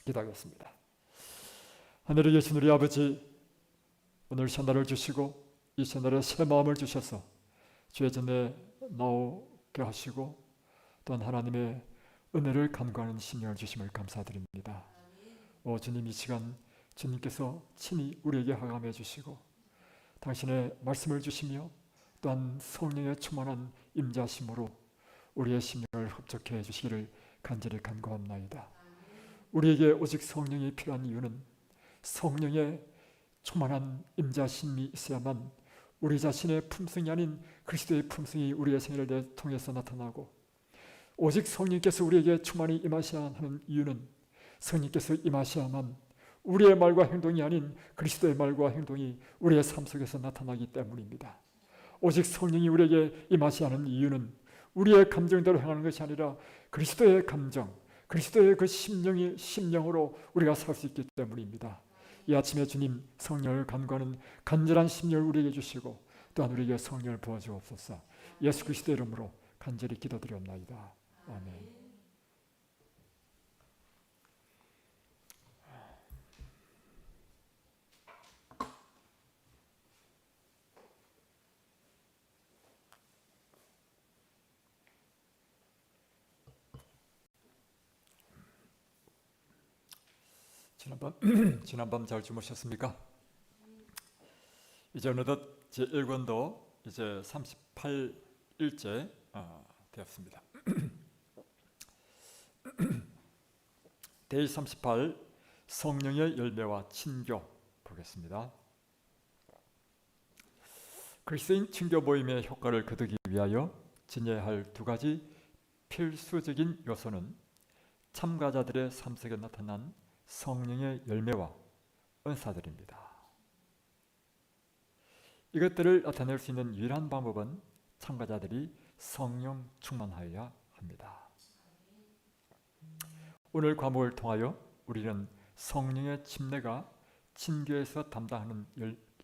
기도하겠습니다. 하늘에 계신 우리 아버지, 오늘 새날을 주시고 이 새날에 새 마음을 주셔서 주의 전에 나오게 하시고 또한 하나님의 은혜를 간구하는 심령을 주심을 감사드립니다. 오 주님, 이 시간 주님께서 친히 우리에게 하감해 주시고 당신의 말씀을 주시며 또한 성령의 충만한 임자심으로 우리의 심령을 흡족해 주시기를 간절히 간구합나이다. 우리에게 오직 성령이 필요한 이유는 성령의 충만한 임자심이 있어야만 우리 자신의 품성이 아닌 그리스도의 품성이 우리의 생애를 통해서 나타나고, 오직 성령께서 우리에게 충만히 임하셔야 하는 이유는 성령께서 임하셔야만 우리의 말과 행동이 아닌 그리스도의 말과 행동이 우리의 삶 속에서 나타나기 때문입니다. 오직 성령이 우리에게 임하셔야 하는 이유는 우리의 감정대로 행하는 것이 아니라 그리스도의 감정, 그리스도의 그 심령으로 우리가 살 수 있기 때문입니다. 이 아침에 주님, 성령을 간구하는 간절한 심령을 우리에게 주시고 또한 우리에게 성령을 부어주옵소서. 예수 그리스도의 이름으로 간절히 기도드렸나이다. 아멘. 지난밤 잘 주무셨습니까? 이제 어느덧 제 1권도 이제 38일째 되었습니다. 데이 38, 성령의 열매와 친교 보겠습니다. 그리스도인 친교 모임의 효과를 거두기 위하여 지녀야 할 두 가지 필수적인 요소는 참가자들의 삶 속에 나타난 성령의 열매와 은사들입니다. 이것들을 나타낼 수 있는 유일한 방법은 참가자들이 성령 충만하여야 합니다. 오늘 과목을 통하여 우리는 성령의 침례가 친교에서 담당하는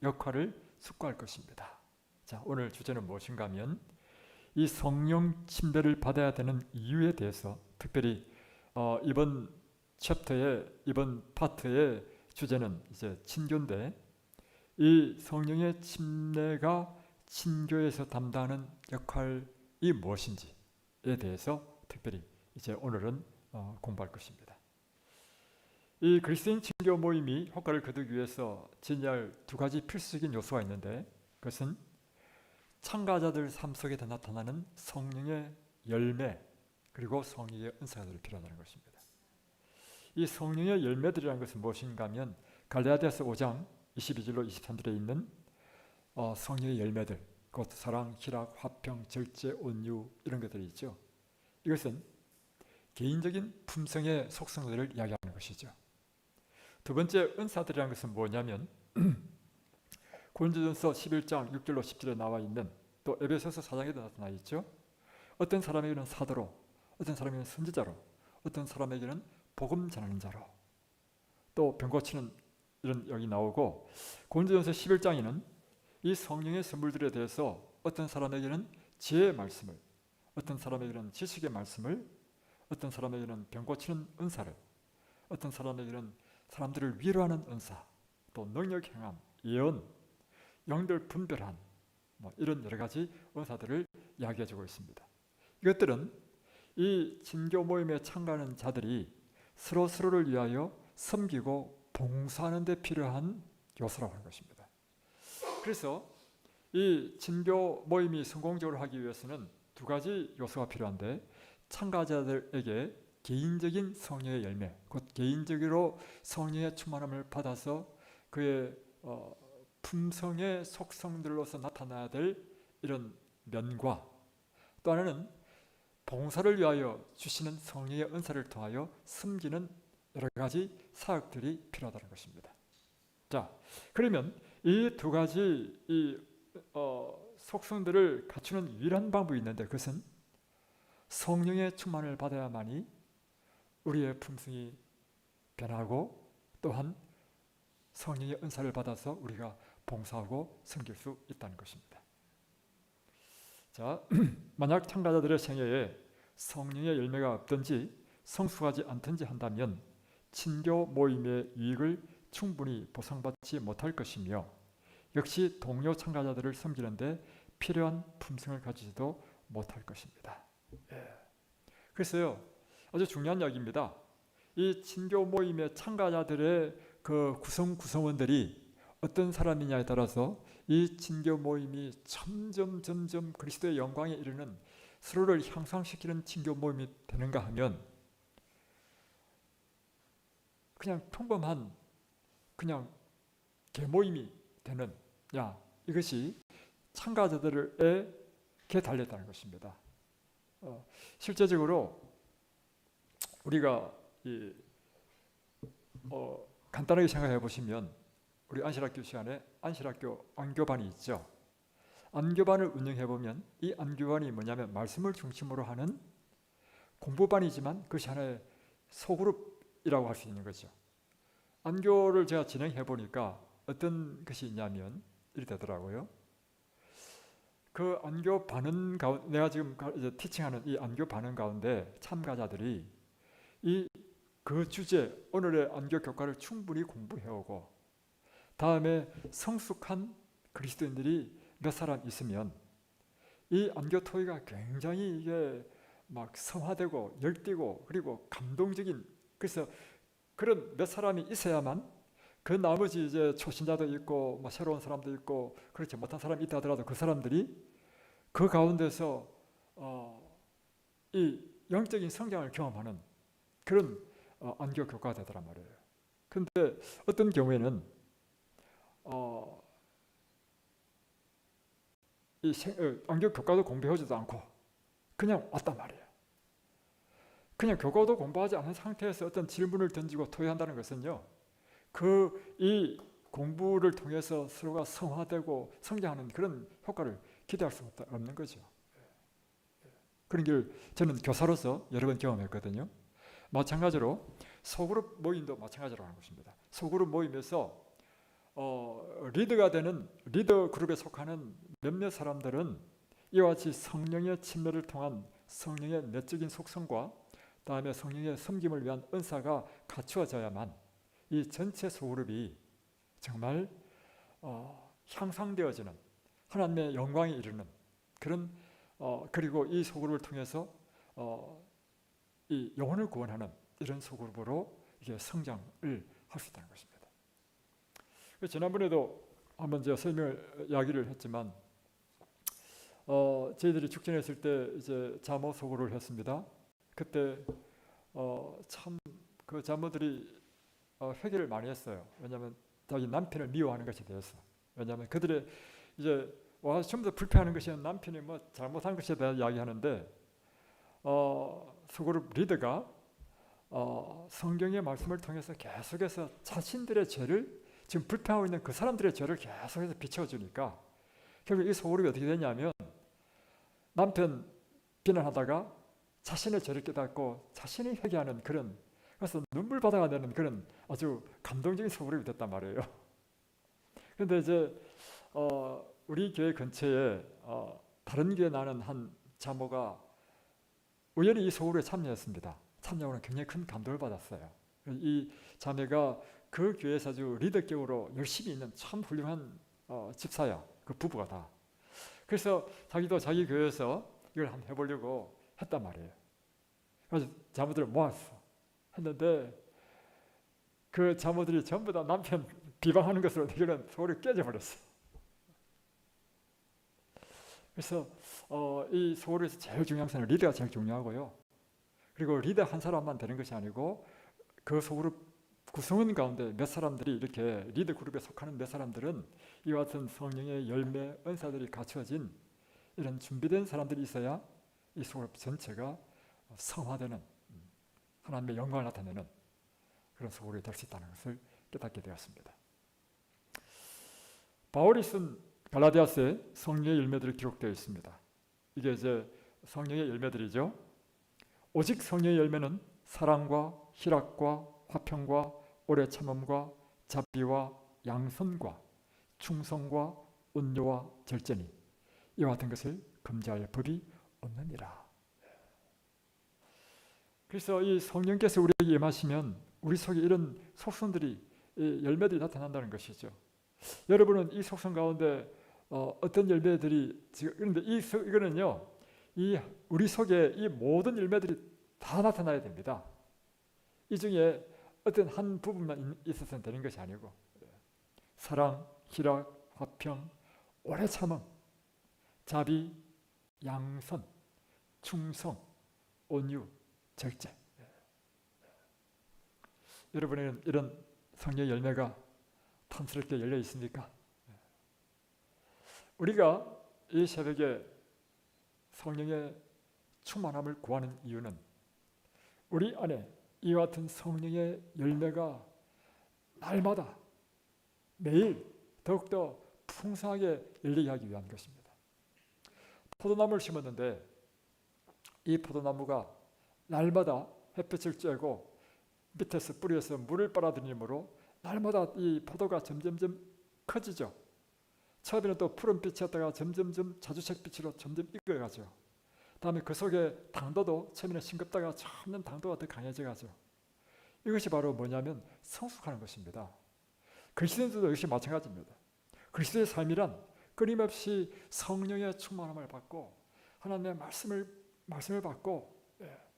역할을 숙고할 것입니다. 자, 오늘 주제는 무엇인가 하면 이 성령 침례를 받아야 되는 이유에 대해서 특별히 이번 파트의 주제는 이제 친교인데, 이 성령의 침례가 친교에서 담당하는 역할이 무엇인지에 대해서 특별히 이제 오늘은 공부할 것입니다. 이 그리스도인 친교 모임이 효과를 거두기 위해서 지녀할 두 가지 필수적인 요소가 있는데, 그것은 참가자들 삶 속에 나타나는 성령의 열매 그리고 성령의 은사들이 필요하다는 것입니다. 이 성령의 열매들이라는 것은 무엇인가 하면 갈라디아서 5장 22절로 23절에 있는 성령의 열매들, 곧 사랑, 희락, 화평, 절제, 온유 이런 것들이 있죠. 이것은 개인적인 품성의 속성들을 이야기하는 것이죠. 두 번째 은사들이라는 것은 뭐냐면 고린도전서 11장 6절로 10절에 나와 있는, 또 에베소서 4장에도 나타나 있죠. 어떤 사람에게는 사도로, 어떤 사람에게는 선지자로, 어떤 사람에게는 복음 전하는 자로, 또 병 고치는 이런 여기 나오고, 고린도전서 11장에는 이 성령의 선물들에 대해서 어떤 사람에게는 지혜의 말씀을, 어떤 사람에게는 지식의 말씀을, 어떤 사람에게는 병 고치는 은사를, 어떤 사람에게는 사람들을 위로하는 은사, 또 능력 행함, 예언, 영들 분별한 이런 여러 가지 은사들을 이야기해주고 있습니다. 이것들은 이 친교 모임에 참가하는 자들이 서로를 위하여 섬기고 봉사하는 데 필요한 요소라고 하는 것입니다. 그래서 이 친교 모임이 성공적으로 하기 위해서는 두 가지 요소가 필요한데, 참가자들에게 개인적인 성령의 열매, 곧 개인적으로 성령의 충만함을 받아서 그의 품성의 속성들로서 나타나야 될 이런 면과, 또 하나는 봉사를 위하여 주시는 성령의 은사를 통하여 섬기는 여러 가지 사역들이 필요하다는 것입니다. 자, 그러면 이 두 가지 속성들을 갖추는 유일한 방법이 있는데, 그것은 성령의 충만을 받아야만이 우리의 품성이 변하고 또한 성령의 은사를 받아서 우리가 봉사하고 섬길 수 있다는 것입니다. 자, 만약 참가자들의 생애에 성령의 열매가 없든지 성숙하지 않든지 한다면 친교 모임의 유익을 충분히 보상받지 못할 것이며 역시 동료 참가자들을 섬기는데 필요한 품성을 가지지도 못할 것입니다. 그래서요, 아주 중요한 이야기입니다. 이 친교 모임의 참가자들의 그 구성원들이 어떤 사람이냐에 따라서 이 친교 모임이 점점 그리스도의 영광에 이르는, 서로를 향상시키는 친교 모임이 되는가 하면 그냥 평범한 그냥 개모임이 되는, 이것이 참가자들에게 달렸다는 것입니다. 실제적으로 우리가 간단하게 생각해 보시면, 우리 안실학교 시간에 안실학교 안교반이 있죠. 안교반을 운영해 보면 이 안교반이 뭐냐면 말씀을 중심으로 하는 공부반이지만 그것이 하나의 소그룹이라고 할 수 있는 거죠. 안교를 제가 진행해 보니까 어떤 것이 있냐면 이렇게 되더라고요. 그 안교 반응 가운데, 내가 지금 이제 티칭하는 이 안교 반응 가운데 참가자들이 그 주제, 오늘의 안교 교과를 충분히 공부해오고 다음에 성숙한 그리스도인들이 몇 사람 있으면 이 안교 토의가 굉장히 이게 막 성화되고 열띠고 그리고 감동적인, 그래서 그런 몇 사람이 있어야만 그 나머지 이제 초신자도 있고 뭐 새로운 사람도 있고 그렇지 못한 사람이 있다 하더라도 그 사람들이 그 가운데서 이 영적인 성장을 경험하는 그런 안교 교과가 되더란 말이에요. 그런데 어떤 경우에는 안교 교과도 공부해오지도 않고 그냥 왔단 말이에요. 그냥 교과도 공부하지 않은 상태에서 어떤 질문을 던지고 토의한다는 것은요, 이 공부를 통해서 서로가 성화되고 성장하는 그런 효과를 기대할 수 없는 거죠. 그런 걸 저는 교사로서 여러 번 경험했거든요. 마찬가지로 소그룹 모임도 마찬가지로 하는 것입니다. 소그룹 모임에서 리더가 되는 리더 그룹에 속하는 몇몇 사람들은 이와 같이 성령의 침례를 통한 성령의 내적인 속성과 다음에 성령의 섬김을 위한 은사가 갖추어져야만 이 전체 소그룹이 정말 향상되어지는, 하나님의 영광에 이르는 그런 그리고 이 소그룹을 통해서 이 영혼을 구원하는 이런 소그룹으로 이게 성장을 할 수 있다는 것입니다. 지난번에도 한번 제가 이야기를 했지만 저희들이 축전했을 때 이제 자모 소그룹을 했습니다. 그때 참 그 자모들이 회개를 많이 했어요. 왜냐하면 자기 남편을 미워하는 것에 대해서. 왜냐하면 그들의 이제 처음부터 불평하는 것이 남편이 뭐 잘못한 것에 대해 이야기하는데 소그룹 리더가 성경의 말씀을 통해서 계속해서 자신들의 죄를, 지금 불평하고 있는 그 사람들의 죄를 계속해서 비춰주니까 결국 이 소그룹이 어떻게 되냐면 남편 비난하다가 자신의 죄를 깨닫고 자신이 회개하는 그런, 그래서 눈물바다가 되는 그런 아주 감동적인 소그룹이 됐단 말이에요. 그런데 이제 우리 교회 근처에 다른 교회 나는 한 자모가 우연히 이 소그룹에 참여했습니다. 참여하고는 굉장히 큰 감동을 받았어요. 이 자매가 그 교회에서 아주 리더격으로 열심히 있는 참 훌륭한 집사야. 그 부부가 다. 그래서 자기도 자기 교회에서 이걸 한번 해보려고 했단 말이에요. 그래서 자모들을 모았어. 했는데 그 자모들이 전부 다 남편 비방하는 것으로 이런 소그룹이 깨져버렸어. 그래서 이 소그룹에서 제일 중요한 것은 리더가 제일 중요하고요. 그리고 리더 한 사람만 되는 것이 아니고 그 소그룹 구성원 가운데 몇 사람들이 이렇게 리더 그룹에 속하는 몇 사람들은 이와 같은 성령의 열매, 은사들이 갖추어진 이런 준비된 사람들이 있어야 이 소그룹 전체가 성화되는, 하나님의 영광을 나타내는 그런 소그룹이 될 수 있다는 것을 깨닫게 되었습니다. 바울이 쓴 갈라디아서에 성령의 열매들이 기록되어 있습니다. 이게 이제 성령의 열매들이죠. 오직 성령의 열매는 사랑과 희락과 화평과 오래 참음과 자비와 양선과 충성과 온유와 절제니 이와 같은 것을 금지할 법이 없느니라. 그래서 이 성령께서 우리에게 임하시면 우리 속에 이런 속성들이, 열매들이 나타난다는 것이죠. 여러분은 이 속성 가운데 어떤 열매들이 지금, 그런데 이거는요, 우리 속에 이 모든 열매들이 다 나타나야 됩니다. 이 중에 어떤 한 부분만 있어서는 되는 것이 아니고, 사랑, 희락, 화평, 오래 참음, 자비, 양선, 충성, 온유, 절제. 여러분에게는 이런 성령의 열매가 탐스럽게 열려 있습니까? 우리가 이 새벽에 성령의 충만함을 구하는 이유는 우리 안에 이와 같은 성령의 열매가 날마다 매일 더욱더 풍성하게 열리게 하기 위한 것입니다. 포도나무를 심었는데 이 포도나무가 날마다 햇빛을 쬐고 밑에서 뿌리에서 물을 빨아들이므로 날마다 이 포도가 점점점 커지죠. 처음에는 또 푸른 빛이었다가 점점점 자주색 빛으로 점점 익어가죠. 다음에 그 속에 당도도 처음에는 싱겁다가 점점 당도가 더 강해져 가죠. 이것이 바로 뭐냐면 성숙하는 것입니다. 그리스도인들도 역시 마찬가지입니다. 그리스도의 삶이란 끊임없이 성령의 충만함을 받고 하나님의 말씀을 받고,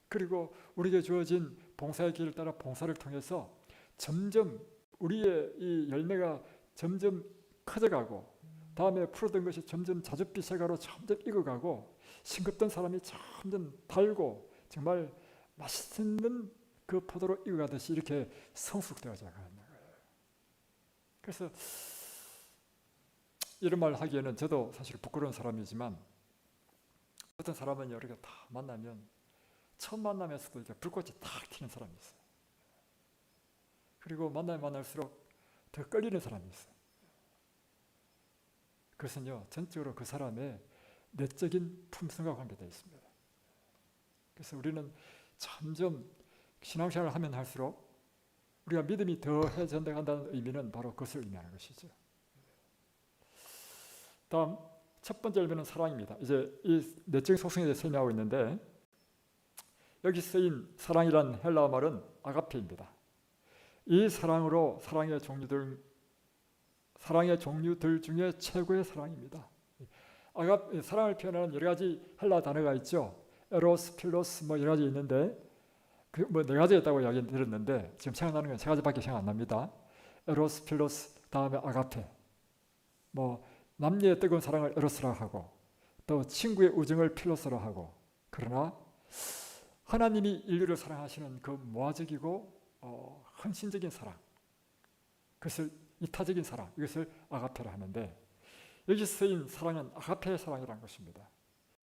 그리고 우리에게 주어진 봉사의 길을 따라 봉사를 통해서 점점 우리의 이 열매가 점점 커져가고, 다음에 푸르던 것이 점점 자줏빛 색깔로 점점 익어가고, 싱겁던 사람이 점점 달고 정말 맛있는 그 포도로 익어가듯이 이렇게 성숙되어져 가는 거예요. 그래서 이런 말 하기에는 저도 사실 부끄러운 사람이지만, 어떤 사람은 이렇게 다 만나면 첫 만남에서도 이제 불꽃이 탁 튀는 사람이 있어요. 그리고 만나면 만날수록 더 끌리는 사람이 있어요. 그것은요, 전적으로 그 사람의 내적인 품성과 관계되어 있습니다. 그래서 우리는 점점 신앙생활을 하면 할수록 우리가 믿음이 더해져 간다는 의미는 바로 그것을 의미하는 것이죠. 다음 첫 번째 열매는 사랑입니다. 이제 이 내적인 속성에 대해서 설명하고 있는데, 여기 쓰인 사랑이란 헬라어 말은 아가페입니다. 이 사랑으로 사랑의 종류들 중에 최고의 사랑입니다. 사랑을 표현하는 여러 가지 헬라 단어가 있죠. 에로스, 필로스 뭐 여러 가지 있는데, 뭐 네 가지였다고 이야기 들었는데 지금 생각나는 건 세 가지밖에 생각 안 납니다. 에로스, 필로스, 다음에 아가페. 뭐 남녀의 뜨거운 사랑을 에로스라 하고, 또 친구의 우정을 필로스라 하고, 그러나 하나님이 인류를 사랑하시는 그 모아적이고 헌신적인 사랑, 그것을 이타적인 사랑, 이것을 아가페라 하는데, 여기 쓰인 사랑은 아가페의 사랑이라는 것입니다.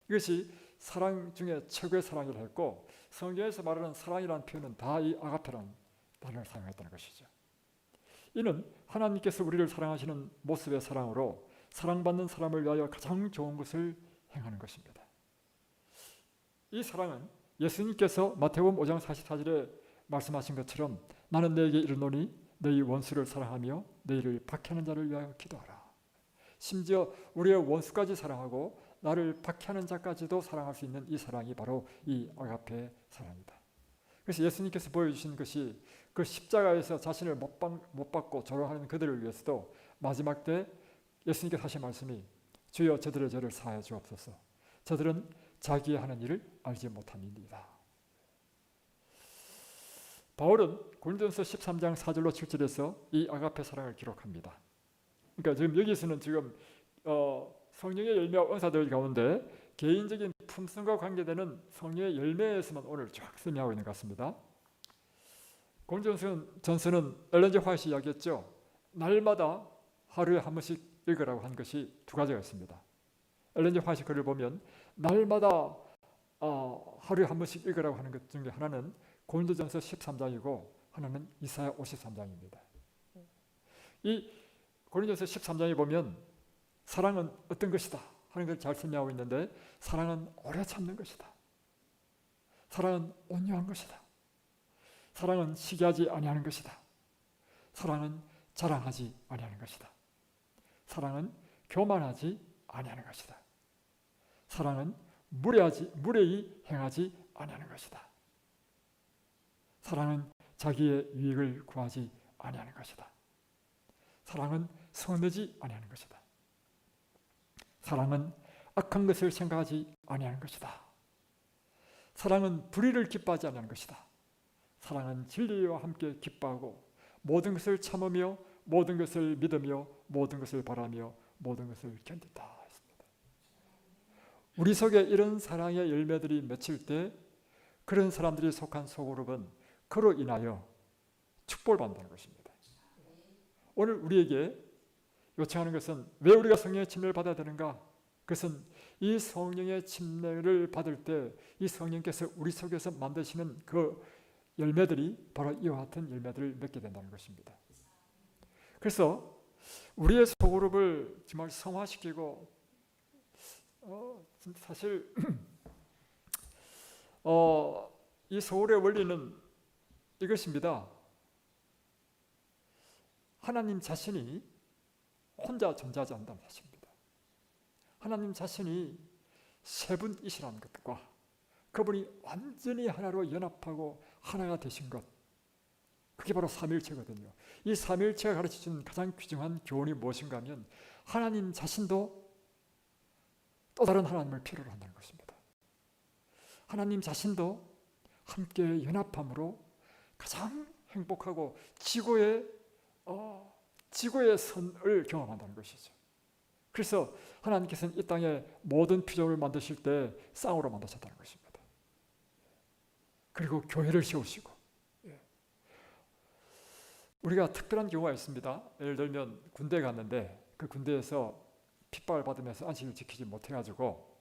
이것이 사랑 중에 최고의 사랑이라 했고, 성경에서 말하는 사랑이라는 표현은 다 이 아가페라는 단어를 사용했다는 것이죠. 이는 하나님께서 우리를 사랑하시는 모습의 사랑으로 사랑받는 사람을 위하여 가장 좋은 것을 행하는 것입니다. 이 사랑은 예수님께서 마태복음 5장 44절에 말씀하신 것처럼 나는 너에게 이르노니 너희 원수를 사랑하며 너희를 박해하는 자를 위하여 기도하라. 심지어 우리의 원수까지 사랑하고 나를 박해하는 자까지도 사랑할 수 있는 이 사랑이 바로 이 아가페 사랑이다. 그래서 예수님께서 보여주신 것이 그 십자가에서 자신을 못 박고 조롱하는 그들을 위해서도 마지막 때 예수님께서 하신 말씀이 주여 저들의 죄를 사하여 주옵소서. 저들은 자기의 하는 일을 알지 못함이니이다. 바울은 고린도전서 13장 4절로 7절에서 이 아가페 사랑을 기록합니다. 그러니까 지금 여기서는 지금 성령의 열매와 은사들 가운데 개인적인 품성과 관계되는 성령의 열매에서만 오늘 쫙 설명하고 있는 것 같습니다. 고린도전서는 엘렌 G 화이트이 이야기했죠. 날마다 하루에 한 번씩 읽으라고 한 것이 두 가지가 있습니다. 엘렌 G 화이트 글을 보면 날마다 하루에 한 번씩 읽으라고 하는 것 중에 하나는 고린도전서 13장이고 하나는 이사야 53장입니다. 이 고린도전서 13장에 보면 사랑은 어떤 것이다 하는 걸 잘 설명하고 있는데, 사랑은 오래 참는 것이다. 사랑은 온유한 것이다. 사랑은 시기하지 아니하는 것이다. 사랑은 자랑하지 아니하는 것이다. 사랑은 교만하지 아니하는 것이다. 사랑은 무례히 행하지 아니하는 것이다. 사랑은 자기의 유익을 구하지 아니하는 것이다. 사랑은 성내지 아니하는 것이다. 사랑은 악한 것을 생각하지 아니하는 것이다. 사랑은 불의를 기뻐하지 아니하는 것이다. 사랑은 진리와 함께 기뻐하고 모든 것을 참으며 모든 것을 믿으며 모든 것을 바라며 모든 것을 견딘다 했습니다. 우리 속에 이런 사랑의 열매들이 맺힐 때 그런 사람들이 속한 소그룹은 그로 인하여 축복을 받는다는 것입니다. 오늘 우리에게 요청하는 것은 왜 우리가 성령의 침례를 받아야 되는가? 그것은 이 성령의 침례를 받을 때 이 성령께서 우리 속에서 만드시는 그 열매들이 바로 이와 같은 열매들을 맺게 된다는 것입니다. 그래서 우리의 소그룹을 정말 성화시키고 사실 이 소그룹의 원리는 이것입니다. 하나님 자신이 혼자 존재하지 않는다는 사실입니다. 하나님 자신이 세 분이시라는 것과 그분이 완전히 하나로 연합하고 하나가 되신 것, 그게 바로 삼위일체거든요. 이 삼위일체가 가르쳐주는 가장 귀중한 교훈이 무엇인가 하면 하나님 자신도 또 다른 하나님을 필요로 한다는 것입니다. 하나님 자신도 함께 연합함으로 가장 행복하고 지고의 선을 경험한다는 것이죠. 그래서 하나님께서는 이 땅에 모든 피조물을 만드실 때 쌍으로 만드셨다는 것입니다. 그리고 교회를 세우시고, 우리가 특별한 경우가 있습니다. 예를 들면 군대에 갔는데 그 군대에서 핍박을 받으면서 안식을 지키지 못해가지고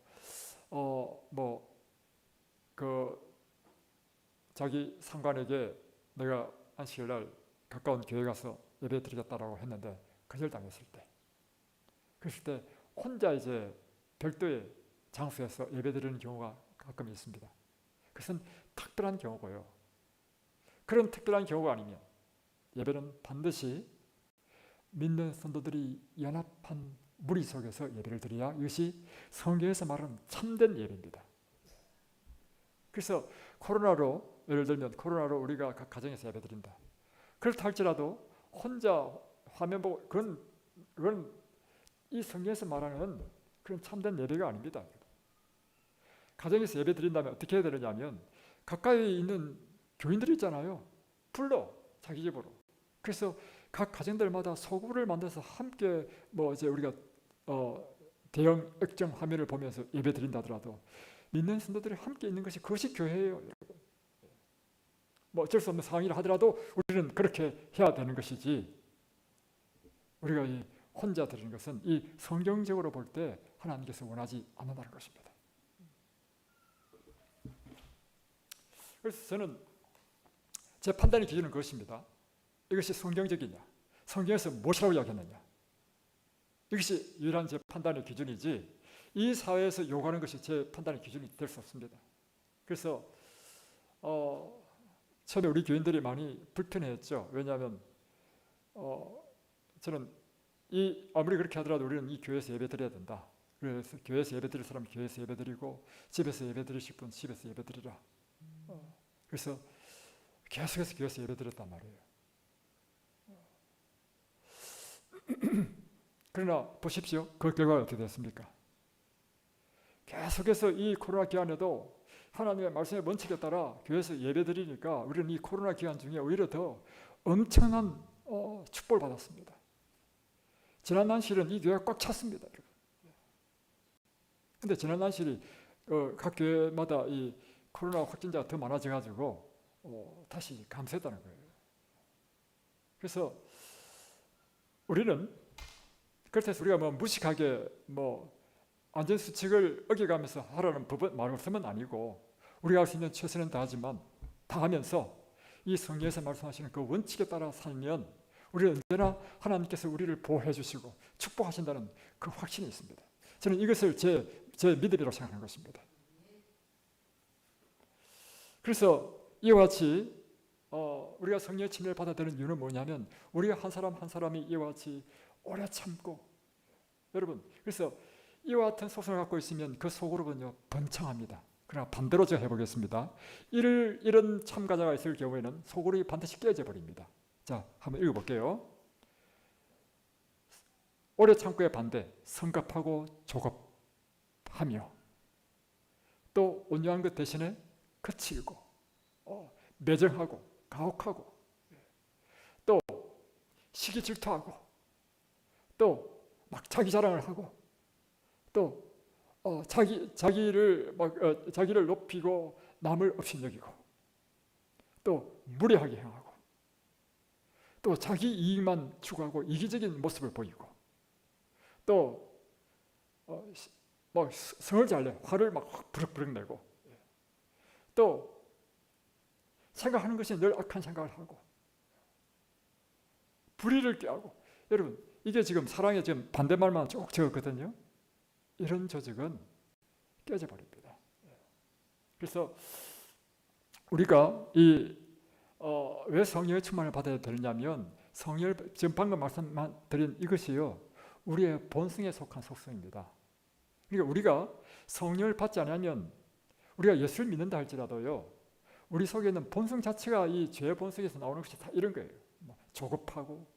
자기 상관에게 내가 안식일 날 가까운 교회 가서 예배 드리겠다라고 했는데 거절당했을 때, 그랬을 때 혼자 이제 별도의 장소에서 예배 드리는 경우가 가끔 있습니다. 그것은 특별한 경우고요. 그런 특별한 경우가 아니면 예배는 반드시 믿는 성도들이 연합한 무리 속에서 예배를 드려야 이것이 성경에서 말하는 참된 예배입니다. 그래서 코로나로, 예를 들면 코로나로 우리가 각 가정에서 예배 드린다. 그렇다 할지라도 혼자 화면 보고 그건 이 성경에서 말하는 그런 참된 예배가 아닙니다. 가정에서 예배 드린다면 어떻게 해야 되느냐면 가까이 있는 교인들이 있잖아요. 불러 자기 집으로. 그래서 각 가정들마다 소그룹을 만들어서 함께 이제 우리가 대형 액정 화면을 보면서 예배 드린다 하더라도 믿는 성도들이 함께 있는 것이 그것이 교회예요. 어쩔 수 없는 상황이라 하더라도 우리는 그렇게 해야 되는 것이지, 우리가 이 혼자 드리는 것은 이 성경적으로 볼 때 하나님께서 원하지 않는다는 것입니다. 그래서 저는 제 판단의 기준은 그것입니다. 이것이 성경적이냐, 성경에서 무엇이라고 이야기했느냐, 이것이 유일한 제 판단의 기준이지 이 사회에서 요구하는 것이 제 판단의 기준이 될 수 없습니다. 그래서 처음에 우리 교인들이 많이 불편해했죠. 왜냐하면 저는 아무리 그렇게 하더라도 우리는 이 교회에서 예배 드려야 된다. 그래서 교회에서 예배 드릴 사람은 교회에서 예배 드리고 집에서 예배 드리실 분 집에서 예배 드리라. 그래서 계속해서 교회에서 예배 드렸단 말이에요. 그러나 보십시오. 그 결과가 어떻게 됐습니까? 계속해서 이 코로나 기간에도 하나님의 말씀의 원칙에 따라 교회에서 예배 드리니까 우리는 이 코로나 기간 중에 오히려 더 엄청난 축복을 받았습니다. 지난 난실은 이 교회가 꽉 찼습니다. 그런데 지난 난실이 각 교회마다 이 코로나 확진자가 더 많아져가지고 다시 감소했다는 거예요. 그래서 우리는 그렇다고 해서 우리가 무식하게 안전수칙을 어겨가면서 하라는 말씀은 아니고 우리가 할 수 있는 최선은 다하지만 다 하면서 이 성경에서 말씀하시는 그 원칙에 따라 살면 우리는 언제나 하나님께서 우리를 보호해 주시고 축복하신다는 그 확신이 있습니다. 저는 이것을 제 믿음이라고 생각하는 것입니다. 그래서 이와 같이 우리가 성령의 침례를 받아야 되는 이유는 뭐냐면 우리가 한 사람 한 사람이 이와 같이 오래 참고, 여러분, 그래서 이와 같은 소성을 갖고 있으면 그 소그룹은요 번창합니다. 그러나 반대로 제가 해보겠습니다. 이런 참가자가 있을 경우에는 소그룹이 반드시 깨져 버립니다. 자, 한번 읽어볼게요. 오래 참고의 반대, 성급하고 조급하며, 또 온유한 것 대신에 거칠고 매정하고 가혹하고, 또 시기 질투하고, 또 막 자기 자랑을 하고, 또 자기를 높이고 남을 업신여기고, 또 무례하게 행하고, 또 자기 이익만 추구하고 이기적인 모습을 보이고, 또 막 성을 잘 내, 화를 막 부럭부럭 내고, 또 생각하는 것이 늘 악한 생각을 하고, 불의를 꾀하고. 여러분, 이게 지금 사랑의 지금 반대말만 쭉 적었거든요. 이런 조직은 깨져버립니다. 그래서 우리가 왜 성령의 충만을 받아야 되느냐면, 지금 방금 말씀드린 이것이요, 우리의 본성에 속한 속성입니다. 그러니까 우리가 성령을 받지 않으면, 우리가 예수를 믿는다 할지라도요, 우리 속에 있는 본성 자체가 이 죄의 본성에서 나오는 것이 다 이런 거예요. 조급하고,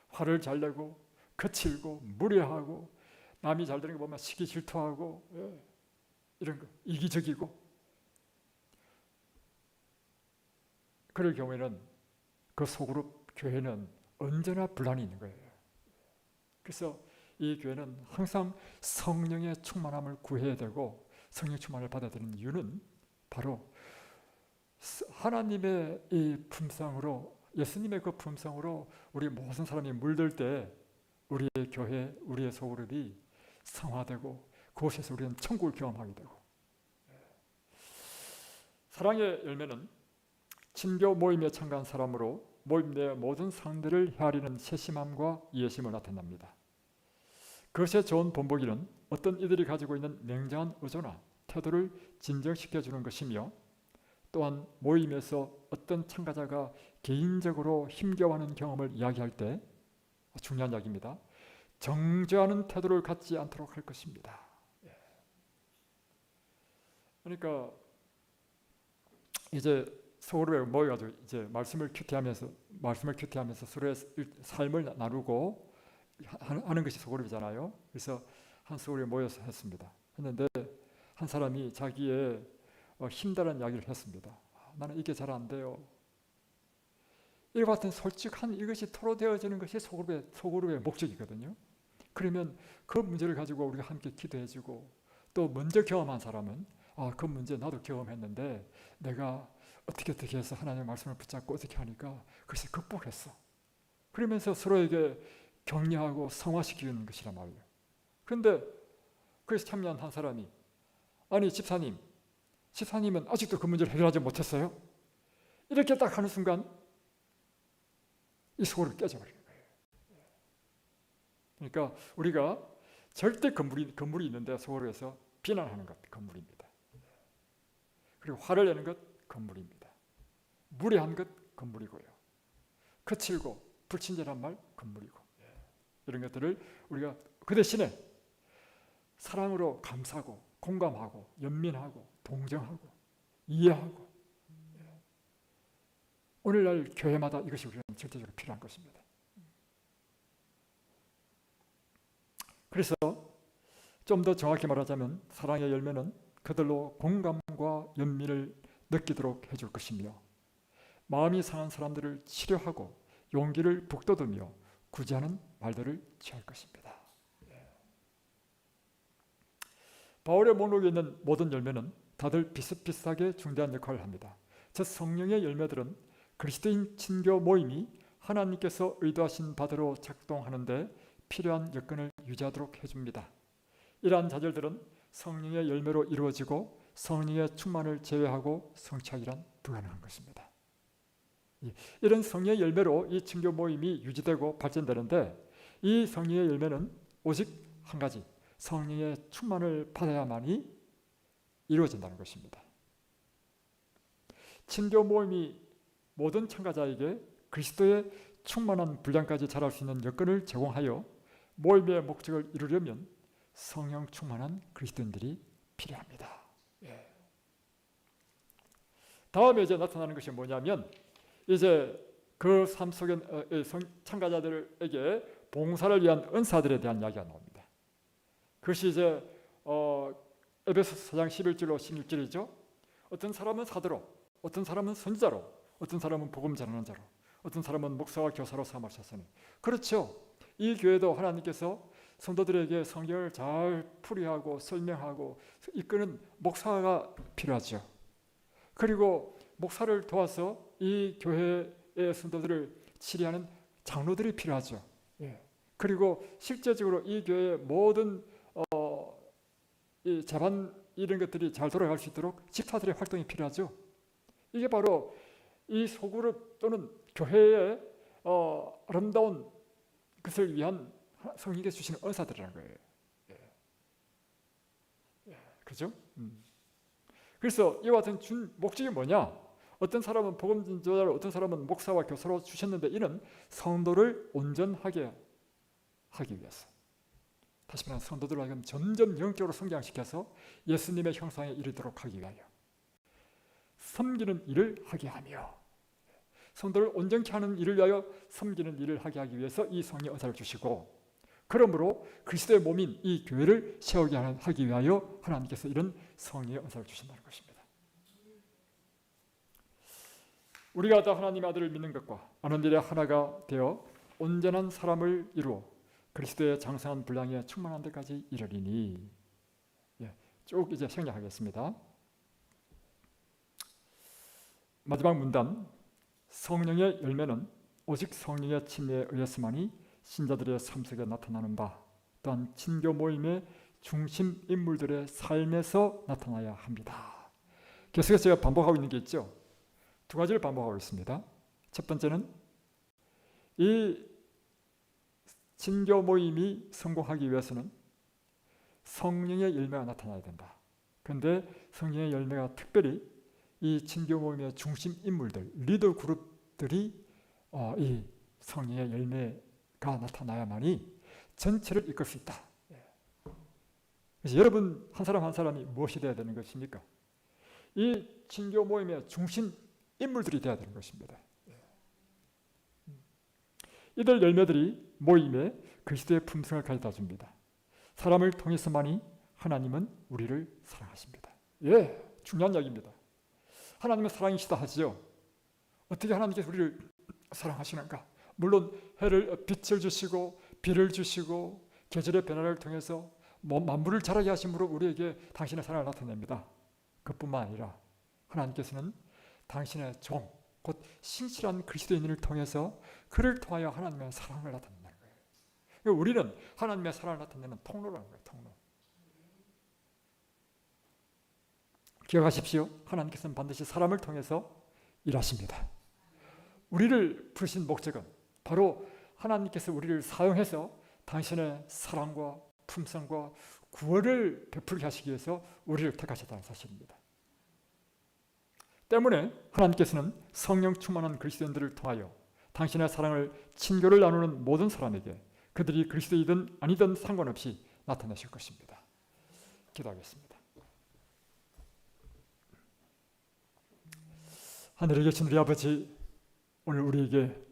화를 잘 내고, 거칠고, 무례하고, 남이 잘 되는 거 보면 시기 질투하고, 이런 거, 이기적이고. 그럴 경우에는 그 소그룹 교회는 언제나 분란이 있는 거예요. 그래서 이 교회는 항상 성령의 충만함을 구해야 되고, 성령 충만을 받아야 되는 이유는 바로 하나님의 이 품성으로, 예수님의 그 품성으로 우리 모든 사람이 물들 때 우리의 교회, 우리의 소그룹이 성화되고, 그곳에서 우리는 천국을 경험하게 되고. 사랑의 열매는 친교 모임에 참가한 사람으로 모임 내 모든 상대를 헤아리는 세심함과 이해심을 나타냅니다. 그것의 좋은 본보기는 어떤 이들이 가지고 있는 냉정한 의존나 태도를 진정시켜주는 것이며, 또한 모임에서 어떤 참가자가 개인적으로 힘겨워하는 경험을 이야기할 때, 중요한 이야기입니다, 정죄하는 태도를 갖지 않도록 할 것입니다. 그러니까 이제 소그룹에 모여가지고 이제 말씀을 큐티하면서 서로의 삶을 나누고 하는 것이 소그룹이잖아요. 그래서 한 소그룹에 모여서 했습니다. 했는데 한 사람이 자기의 힘들은 이야기를 했습니다. 나는 이게 잘 안 돼요. 이와 같은 솔직한 이것이 토로되어지는 것이 소그룹의 목적이거든요. 그러면 그 문제를 가지고 우리가 함께 기도해주고, 또 먼저 경험한 사람은 그 문제 나도 경험했는데 내가 어떻게 해서 하나님의 말씀을 붙잡고 어떻게 하니까 그것을 극복했어. 그러면서 서로에게 격려하고 성화시키는 것이란 말이에요. 그런데 그래서 참여한 한 사람이, 아니 집사님은 아직도 그 문제를 해결하지 못했어요? 이렇게 딱 하는 순간 이 소그룹이 깨져버리는 거예요. 그러니까 우리가 절대 건물이 있는데 소그룹에서 비난하는 것 건물입니다. 그리고 화를 내는 것 건물입니다. 무례한 것 건물이고요. 거칠고 불친절한 말 건물이고, 이런 것들을 우리가 그 대신에 사랑으로 감싸고 공감하고 연민하고 동정하고 이해하고, 오늘날 교회마다 이것이 우리는 절대적으로 필요한 것입니다. 그래서 좀 더 정확히 말하자면 사랑의 열매는 그들로 공감과 연민을 느끼도록 해줄 것이며, 마음이 상한 사람들을 치료하고 용기를 북돋우며 구제하는 말들을 취할 것입니다. 바울의 목록에 있는 모든 열매는 다들 비슷비슷하게 중대한 역할을 합니다. 즉 성령의 열매들은 그리스도인 친교 모임이 하나님께서 의도하신 바대로 작동하는데 필요한 여건을 유지하도록 해줍니다. 이러한 자질들은 성령의 열매로 이루어지고 성령의 충만을 제외하고 성취하기란 불가능한 것입니다. 이런 성령의 열매로 이 친교 모임이 유지되고 발전되는데, 이 성령의 열매는 오직 한 가지, 성령의 충만을 받아야만이 이루어진다는 것입니다. 친교 모임이 모든 참가자에게 그리스도의 충만한 분량까지 자랄 수 있는 여건을 제공하여 모임의 목적을 이루려면 성령 충만한 그리스도인들이 필요합니다. 다음에 이제 나타나는 것이 뭐냐면 이제 그 삶 속에 참가자들에게 봉사를 위한 은사들에 대한 이야기가 나옵니다. 그것이 이제 에베소서 4장 11절로 16절이죠. 어떤 사람은 사도로, 어떤 사람은 선지자로, 어떤 사람은 복음 전하는 자로, 어떤 사람은 목사와 교사로 삼으셨으니. 그렇죠. 이 교회도 하나님께서 성도들에게 성경을 잘 풀이하고 설명하고 이끄는 목사가 필요하죠. 그리고 목사를 도와서 이 교회의 성도들을 치리하는 장로들이 필요하죠. 그리고 실제적으로 이 교회의 모든 이 자반 이런 것들이 잘 돌아갈 수 있도록 집사들의 활동이 필요하죠. 이게 바로 이 소그룹 또는 교회의 아름다운 것을 위한 성령께서 주시는 은사들이라는 거예요. 그죠? 그래서 이와 같은 준 목적이 뭐냐? 어떤 사람은 복음 전도자로, 어떤 사람은 목사와 교사로 주셨는데 이는 성도를 온전하게 하기 위해서. 다시 말하면 성도들을 하여금 점점 영적으로 성장시켜서 예수님의 형상에 이르도록 하기 위하여 섬기는 일을 하게 하며, 성도를 온전케 하는 일을 위하여 섬기는 일을 하게 하기 위해서 이 성령의 은사를 주시고, 그러므로 그리스도의 몸인 이 교회를 세우게 하기 위하여 하나님께서 이런 성령의 은사를 주신다는 것입니다. 우리가 다 하나님의 아들을 믿는 것과 아는 일에 하나가 되어 온전한 사람을 이루어 그리스도의 장성한 분량에 충만한 데까지 이르리니. 쭉 이제 생략하겠습니다. 마지막 문단, 성령의 열매는 오직 성령의 침례에 의해서만이 신자들의 삶 속에 나타나는 바, 또한 친교 모임의 중심 인물들의 삶에서 나타나야 합니다. 계속해서 제가 반복하고 있는 게 있죠. 두 가지를 반복하고 있습니다. 첫 번째는 이 친교 모임이 성공하기 위해서는 성령의 열매가 나타나야 된다. 그런데 성령의 열매가 특별히 이 친교 모임의 중심 인물들, 리더 그룹들이 이 성령의 열매가 나타나야만이 전체를 이끌 수 있다. 그래서 여러분 한 사람 한 사람이 무엇이 되어야 되는 것입니까? 이 친교 모임의 중심 인물들이 되어야 되는 것입니다. 이들 열매들이 모임에 그리스도의 품성을 가져다 줍니다. 사람을 통해서만이 하나님은 우리를 사랑하십니다. 중요한 이야기입니다. 하나님은 사랑이시다 하지요. 어떻게 하나님께서 우리를 사랑하시는가? 물론 빛을 주시고 비를 주시고 계절의 변화를 통해서 만물을 자라게 하심으로 우리에게 당신의 사랑을 나타냅니다. 그뿐만 아니라 하나님께서는 당신의 종, 곧 신실한 그리스도인을 통해서 그를 통하여 하나님의 사랑을 나타낸다는 거예요. 그러니까 우리는 하나님의 사랑을 나타내는 통로라는 거예요. 통로. 기억하십시오. 하나님께서는 반드시 사람을 통해서 일하십니다. 우리를 부르신 목적은 바로 하나님께서 우리를 사용해서 당신의 사랑과 품성과 구원을 베풀게 하시기 위해서 우리를 택하셨다는 사실입니다. 때문에 하나님께서는 성령 충만한 그리스도인들을 통하여 당신의 사랑을 친교를 나누는 모든 사람에게 그들이 그리스도이든 아니든 상관없이 나타내실 것입니다. 기도하겠습니다. 하늘에 계신 우리 아버지, 오늘 우리에게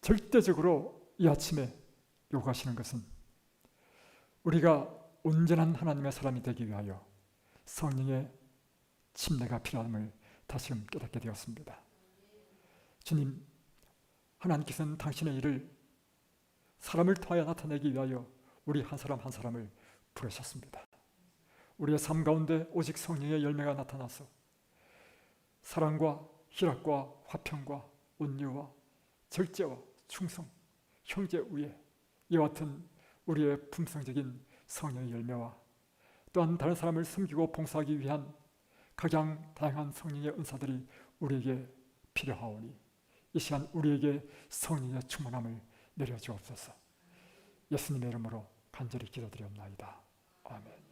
절대적으로 이 아침에 요구하시는 것은 우리가 온전한 하나님의 사람이 되기 위하여 성령의 침례가 필요함을 다시금 깨닫게 되었습니다. 주님, 하나님께서는 당신의 일을 사람을 통하여 나타내기 위하여 우리 한 사람 한 사람을 부르셨습니다. 우리의 삶 가운데 오직 성령의 열매가 나타나서 사랑과 희락과 화평과 온유와 절제와 충성, 형제 우애, 이와 같은 우리의 품성적인 성령의 열매와 또한 다른 사람을 섬기고 봉사하기 위한 각양 다양한 성령의 은사들이 우리에게 필요하오니 이 시간 우리에게 성령의 충만함을 내려주옵소서. 예수님의 이름으로 간절히 기도드리옵나이다. 아멘.